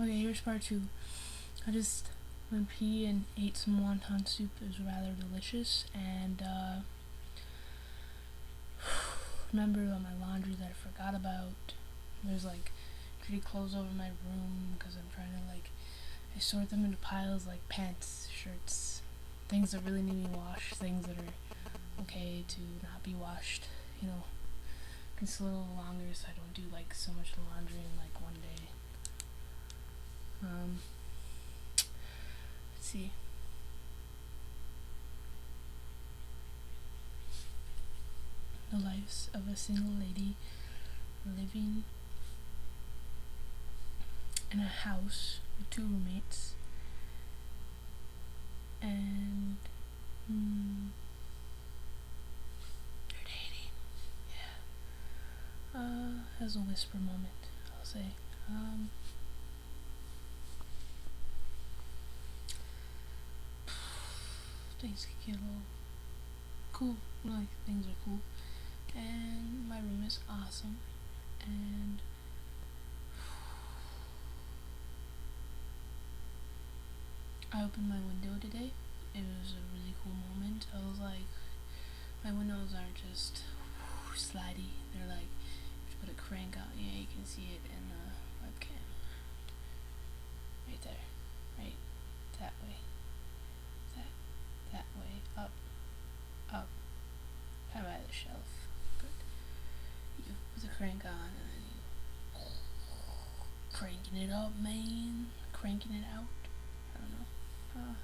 Okay, here's part 2. I just went pee and ate some wonton soup. It was rather delicious, and remember all my laundry that I forgot about. There's like dirty clothes over my room because I'm trying to I sort them into piles like pants, shirts, things that really need to be washed, things that are okay to not be washed. It's a little longer so I don't do so much laundry in one day. Let's see. The lives of a single lady living in a house with 2 roommates, and they're dating. Yeah. Has a whisper moment, I'll say. Things can get a little cool. Things are cool. And my room is awesome. And I opened my window today. It was a really cool moment. I was like, my windows aren't just slidey. They're if you put a crank out, you can see it in the webcam. Right there. Right that way. That way. Up. Kind of by the shelf. But you put the crank on and then you cranking it up, man. Cranking it out. I don't know.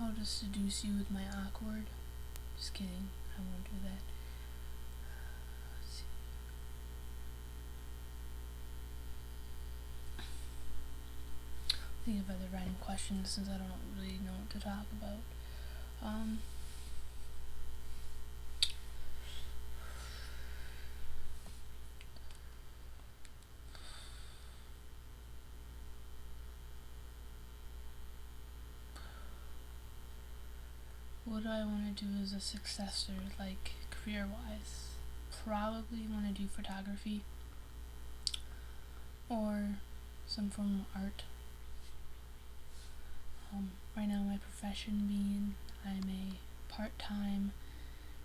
How to seduce you with my awkward? Just kidding. I won't do that. Let's see. Think of other random questions since I don't really know what to talk about. What do I want to do as a successor, career-wise? Probably want to do photography or some form of art. Right now my profession being I'm a part-time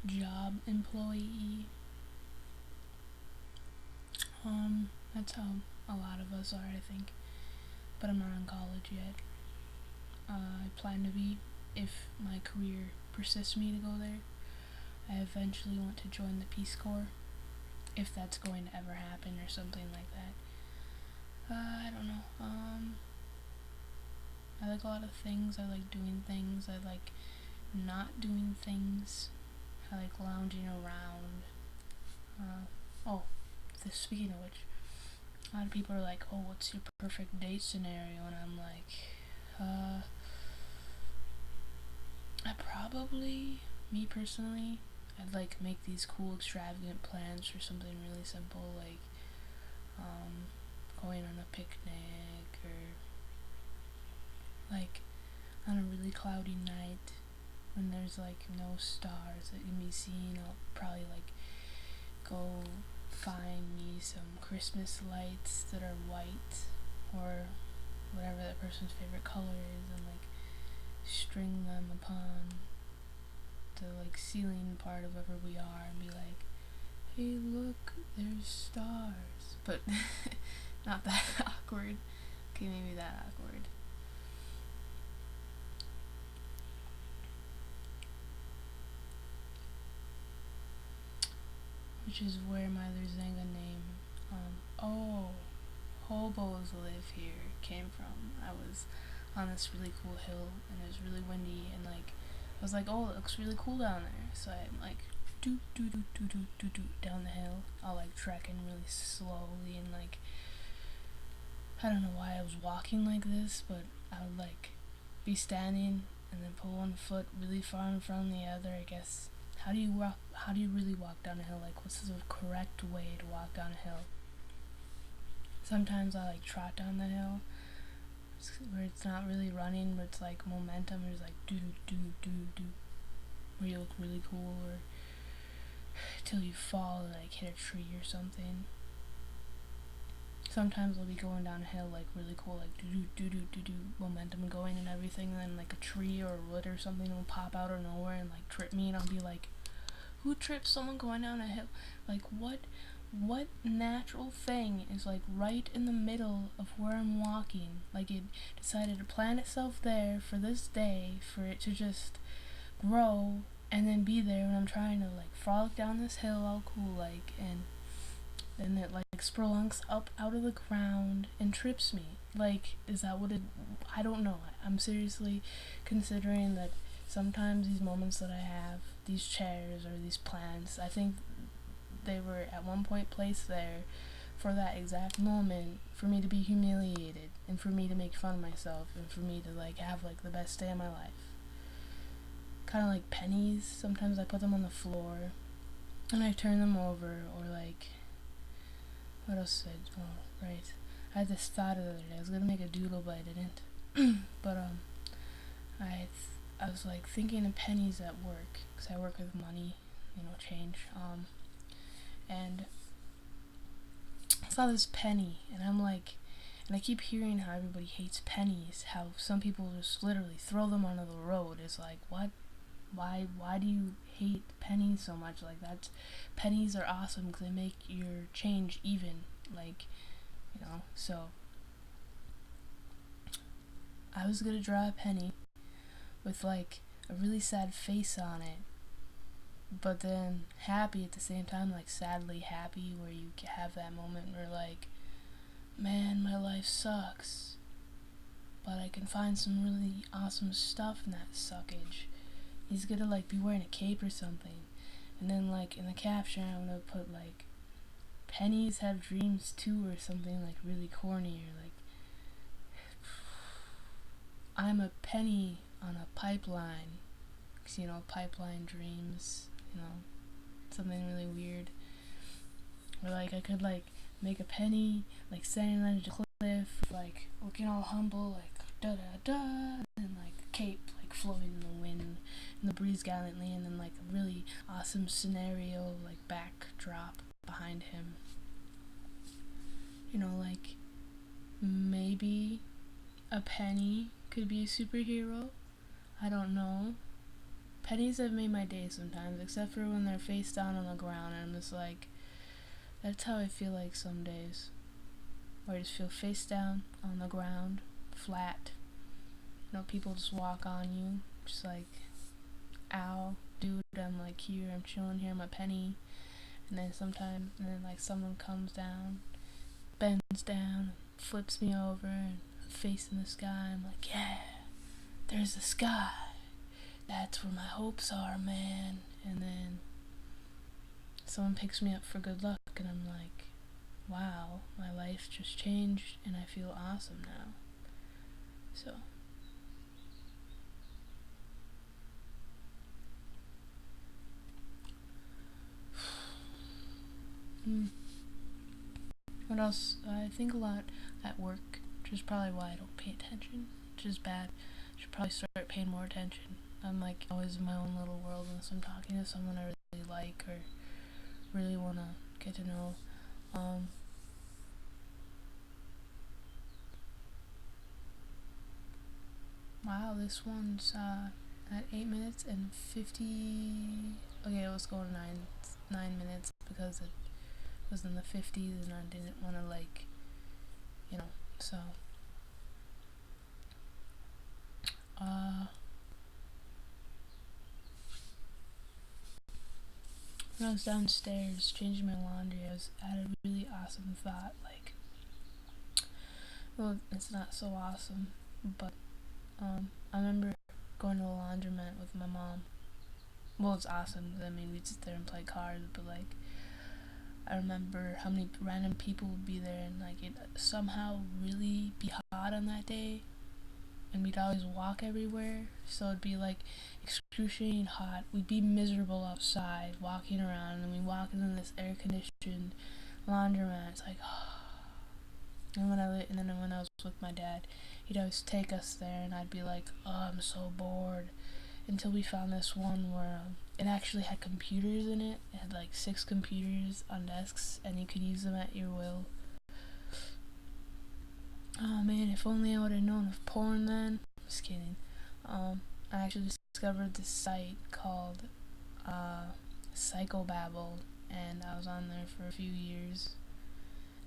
job employee. That's how a lot of us are, I think. But I'm not in college yet. I plan to be, if my career persists me to go there. I eventually want to join the Peace Corps, if that's going to ever happen or something like that. I don't know. I like a lot of things. I like doing things. I like not doing things. I like lounging around. Speaking of which, a lot of people are like, oh, what's your perfect date scenario? And I'm like, me personally, I'd make these cool extravagant plans for something really simple, going on a picnic, or on a really cloudy night when there's no stars that can be seen. I'll probably go find me some Christmas lights that are white or whatever that person's favorite color is, and string them upon the ceiling part of wherever we are and be like, hey, look, there's stars. But not that awkward. Okay, maybe that awkward. Which is where my Luzanga name, hobos live here, came from. I was on this really cool hill and it was really windy, and I was like, oh, it looks really cool down there. So I'm do down the hill, all trekking really slowly, and I don't know why I was walking like this, but I would be standing and then pull one foot really far in front of the other, I guess. How do you really walk down a hill? What's the correct way to walk down a hill? Sometimes I trot down the hill, where it's not really running, but it's momentum. There's do, where you look really cool, or till you fall and like hit a tree or something. Sometimes I'll be going down a hill like really cool, like do momentum going and everything, and then like a tree or a wood or something will pop out of nowhere and like trip me, and I'll be like, who trips someone going down a hill? Like what natural thing is like right in the middle of where I'm walking? Like it decided to plant itself there for this day for it to just grow and then be there when I'm trying to like frolic down this hill all cool like, and then it like spelunks up out of the ground and trips me. Like, is that what it? I don't know. I'm seriously considering that sometimes these moments that I have, these chairs or these plants, I think they were at one point placed there for that exact moment, for me to be humiliated and for me to make fun of myself and for me to like have like the best day of my life. Kind of like pennies. Sometimes I put them on the floor and I turn them over, or like, what else did I? Oh, right. I had this thought the other day. I was gonna make a doodle, but I didn't. But I was like thinking of pennies at work because I work with money, change. And I saw this penny, and I'm like, and I keep hearing how everybody hates pennies. How some people just literally throw them onto the road. It's like, what? Why do you hate pennies so much? Like, that's, pennies are awesome because they make your change even, like, so I was gonna draw a penny with like a really sad face on it, but then happy at the same time, like sadly happy, where you have that moment where like, man, my life sucks, but I can find some really awesome stuff in that suckage. He's gonna like be wearing a cape or something, and then like in the caption I'm gonna put like, pennies have dreams too, or something like really corny, or like, I'm a penny on a pipeline, cause pipeline dreams, something really weird. Or like I could like make a penny like standing on a cliff, like looking all humble, like da da da, and like a cape like flowing in the wind and the breeze gallantly, and then like a really awesome scenario like backdrop behind him. Like maybe a penny could be a superhero. I don't know. Pennies have made my day sometimes, except for when they're face down on the ground, and I'm just like, that's how I feel like some days. Where I just feel face down on the ground, flat. People just walk on you, just like, ow, dude, I'm like here, I'm chilling here, my penny. And then like someone comes down, bends down, flips me over, and face in the sky. I'm like, yeah, there's the sky. That's where my hopes are, man. And then someone picks me up for good luck, and I'm like, wow, my life just changed, and I feel awesome now. So. What else? I think a lot at work, which is probably why I don't pay attention, which is bad. I should probably start paying more attention. I'm like always in my own little world unless I'm talking to someone I really like or really want to get to know. Wow, this one's at 8 minutes and 50. Okay, let's go to 9 minutes because it was in the 50s and I didn't want to so when I was downstairs changing my laundry, I had a really awesome thought, like, well, it's not so awesome, but I remember going to a laundromat with my mom. Well, it's awesome, I mean, we'd sit there and play cards, but like, I remember how many random people would be there, and like, it'd somehow really be hot on that day, and we'd always walk everywhere, so it'd be like excruciating hot. We'd be miserable outside walking around, and we'd walk in this air conditioned laundromat. It's like, and then when I was with my dad, he'd always take us there, and I'd be like, oh, I'm so bored, until we found this one where it actually had computers in it. It had like 6 computers on desks, and you could use them at your will. Oh man, if only I would have known of porn then. Just kidding. I actually discovered this site called Psychobabble, and I was on there for a few years.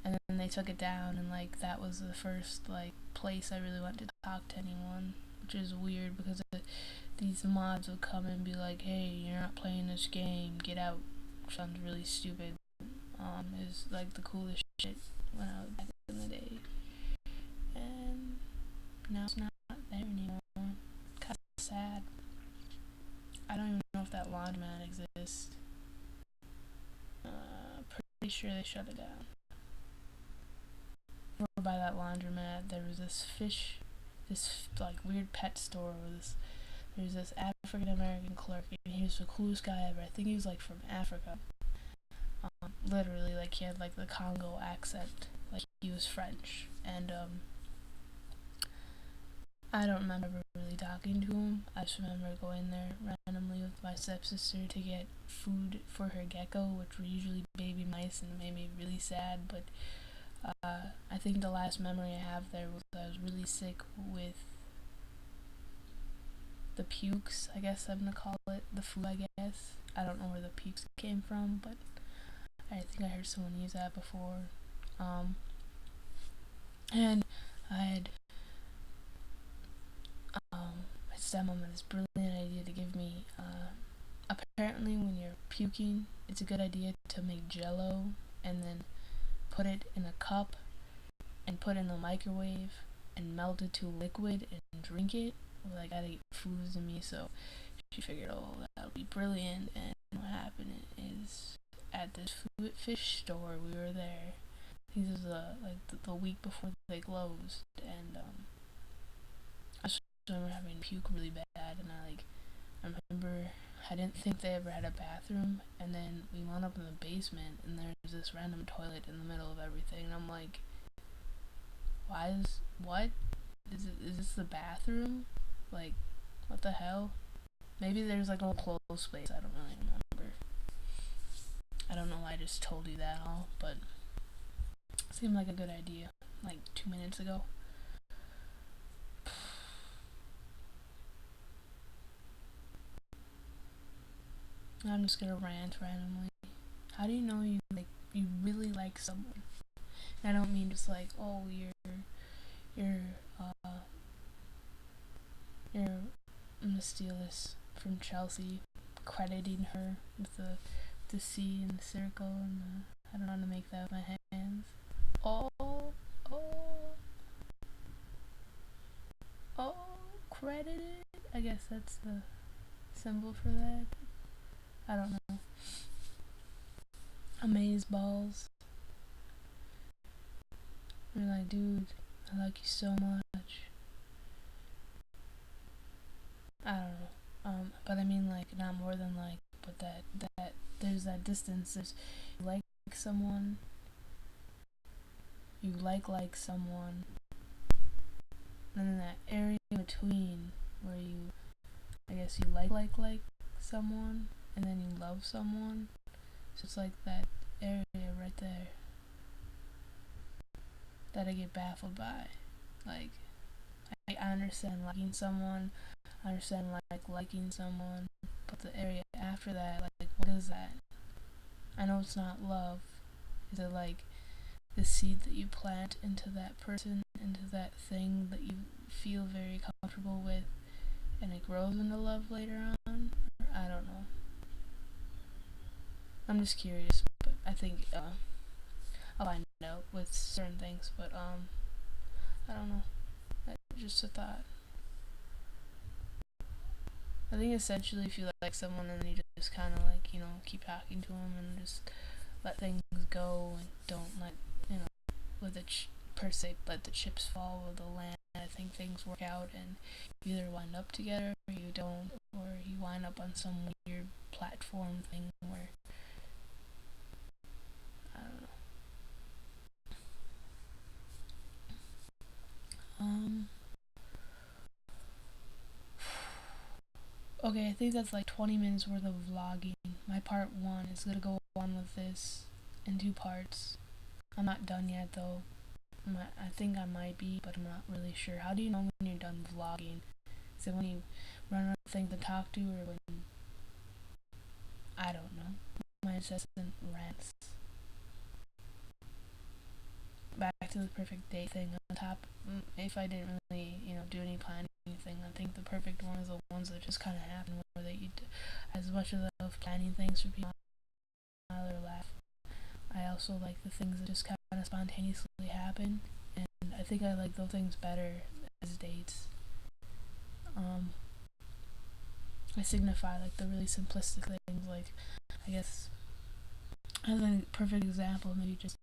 And then they took it down, and like that was the first like place I really went to talk to anyone, which is weird because these mods would come and be like, "Hey, you're not playing this game. Get out." Sounds really stupid. Is like the coolest shit when I was back in the day, and now it's not there anymore. Kind of sad. I don't even know if that laundromat exists. Pretty sure they shut it down. Over by that laundromat, there was this like weird pet store where there's this African American clerk, and he was the coolest guy ever. I think he was like from Africa. Literally, like he had like the Congo accent, like he was French, and I don't remember really talking to him. I just remember going there randomly with my stepsister to get food for her gecko, which were usually baby mice, and it made me really sad. But I think the last memory I have there was I was really sick with the pukes, I guess I'm gonna call it, the food, I guess. I don't know where the pukes came from, but I think I heard someone use that before. And I had my stepmom had this brilliant idea to give me. Apparently, when you're puking, it's a good idea to make Jello and then put it in a cup and put it in the microwave and melt it to liquid and drink it. Well, I gotta get foods in me, so she figured, oh, that would be brilliant. And what happened is, at this fish store, we were there. This was the week before they closed, and I just remember having puke really bad, and I remember I didn't think they ever had a bathroom, and then we wound up in the basement, and there's this random toilet in the middle of everything, and I'm like, what? Is this the bathroom? Like, what the hell? Maybe there's like a closed space, I don't really remember. I don't know why I just told you that all, but it seemed like a good idea, like 2 minutes ago. I'm just gonna rant randomly. How do you know you really like someone? And I don't mean just like, oh, you're I'm gonna steal this from Chelsea, crediting her with the C and the circle, and I don't know how to make that with my hands. Oh, oh, oh, credited. I guess that's the symbol for that. I don't know. Amaze balls. You're like, dude, I like you so much. I don't know. But I mean, like, not more than like, but that there's that distance. There's you like someone, you like someone, and then that area in between where you, I guess you like someone, and then you love someone. So it's like that area right there that I get baffled by. Like, I understand liking someone, I understand like liking someone, but the area after that, like, what is that? I know it's not love. Is it like the seed that you plant into that person, into that thing that you feel very comfortable with, and it grows into love later on? I don't know. I'm just curious, but I think I'll find out with certain things, but I don't know. That's just a thought. I think essentially if you like someone and you just kind of like, keep talking to them and just let things go and don't let per se let the chips fall with the land. I think things work out and you either wind up together or you don't, or you wind up on some weird platform thing where, I don't know. Okay, I think that's like 20 minutes worth of vlogging. My part one is gonna go on with this in two parts. I'm not done yet though. I think I might be, but I'm not really sure. How do you know when you're done vlogging? Is it when you run out of things to talk to, or when I don't know? My incessant rants. Back to the perfect date thing on top. If I didn't really, do any planning or anything, I think the perfect one is the ones that just kind of happen, where that you, as much as I love planning things for people, smile or laugh. I also like the things that just kind of spontaneously happen, and I think I like those things better as dates. Um, I signify like the really simplistic things, like I guess as a perfect example, maybe just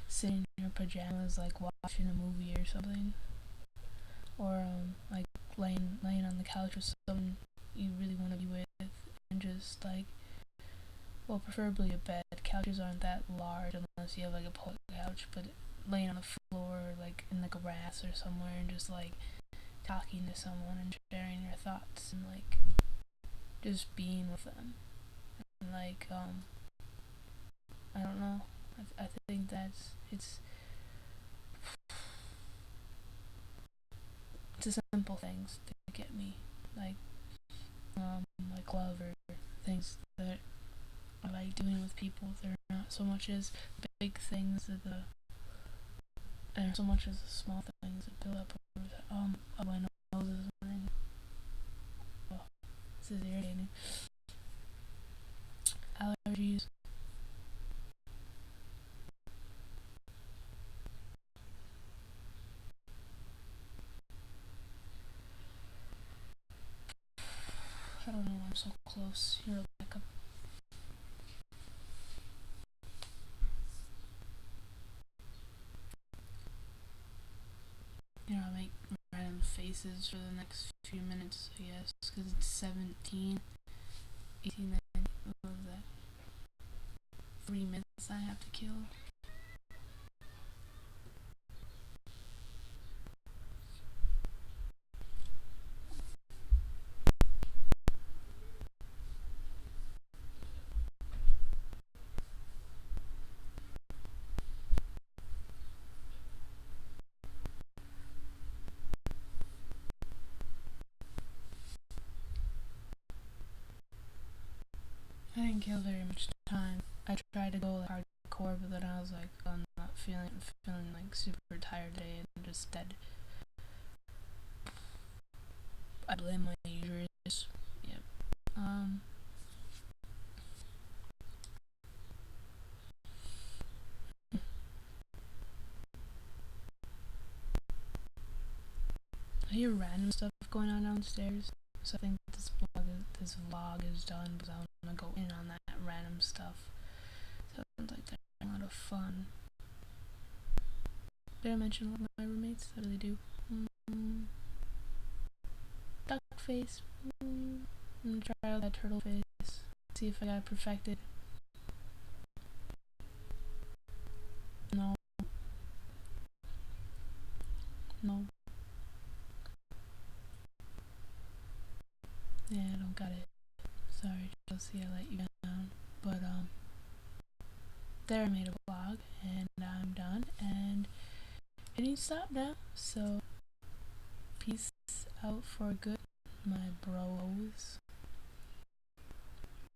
sitting in your pajamas, like watching a movie or something, or like laying on the couch with someone you really want to be with, and just like, well, preferably a bed. Couches aren't that large unless you have like a pull couch, but laying on the floor, like in the grass or somewhere, and just like talking to someone and sharing your thoughts and like just being with them. And like, I don't know. I think it's the simple things that get me, like like love or things that I like doing with people. They're not so much as big things that and so much as the small things that build up. Oh, my nose is running. Oh, this is irritating. Allergies. I don't know why I'm so close. You're a backup. I'll make random faces for the next few minutes, I guess, because it's 17, 18, what was that? 3 minutes I have to kill. I didn't kill very much time. I tried to go like hardcore, but then I was like, I'm not feeling like super tired today, and I'm just dead. I blame my uterus. Yep. I hear random stuff going on downstairs, so I think this vlog is done because I want to go in on that random stuff. So it sounds like they're a lot of fun. Did I mention one of my roommates? I really do. Duck face. I'm gonna try out that turtle face. See if I got it perfected. No. No. Yeah, I don't got it. Sorry, Chelsea, I let you down. But there I made a vlog, and I'm done, and it needs to stop now. So peace out for good, my brohos.